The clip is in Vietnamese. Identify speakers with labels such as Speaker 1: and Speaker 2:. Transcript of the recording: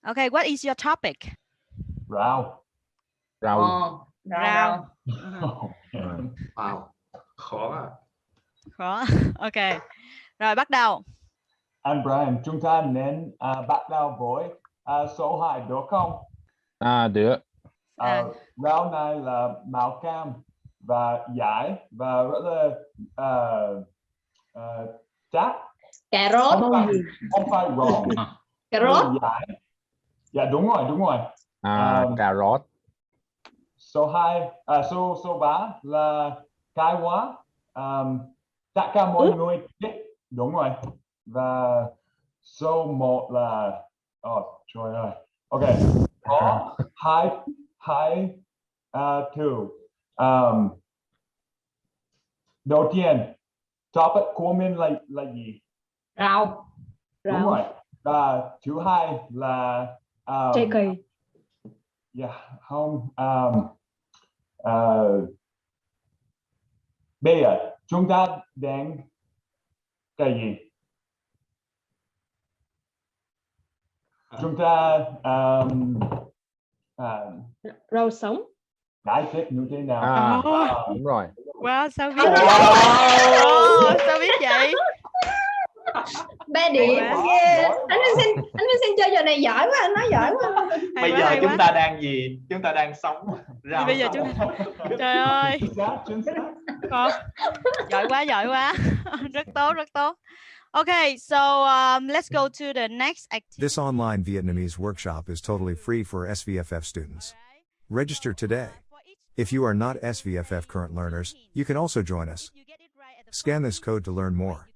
Speaker 1: Okay, what is your topic?
Speaker 2: Rau.
Speaker 3: Rau.
Speaker 1: Rau.
Speaker 3: Wow, khó à.
Speaker 1: Khó. Ok. Rồi bắt đầu.
Speaker 2: Anh Brian, chúng ta nên bắt đầu với số 2 được không?
Speaker 4: Được.
Speaker 2: Rau này là màu cam và dại và rất là chắc.
Speaker 5: Cà rốt.
Speaker 2: Không phải wrong.
Speaker 5: Cà rốt.
Speaker 2: Dại. Dạ đúng rồi.
Speaker 4: Cà rốt.
Speaker 2: Số 3 là cay quá. Tất cả mọi người biết. Đúng rồi. Và số 1 là trời ơi. Ok. Có hai two. Đầu tiên topic của mình là gì?
Speaker 5: Rau.
Speaker 2: Đúng rồi. Và thứ hai là
Speaker 5: Trái cây.
Speaker 2: không. Bây giờ chúng ta đang cái gì? Chúng ta
Speaker 5: Rau sống.
Speaker 2: giải thích như thế nào?
Speaker 4: Đúng rồi.
Speaker 1: Wow, sao biết vậy? Sao biết vậy?
Speaker 5: 3 điểm. Anh Minh xin chơi giờ này giỏi quá, anh nói giỏi quá.
Speaker 3: Bây giờ chúng ta đang gì? Chúng ta đang sống. Rau.
Speaker 1: Bây giờ chúng ta... Trời ơi. Giỏi quá. Rất tốt. Okay, so let's go to the next activity.
Speaker 6: This online Vietnamese workshop is totally free for SVFF students. Register today. If you are not SVFF current learners, you can also join us. Scan this code to learn more.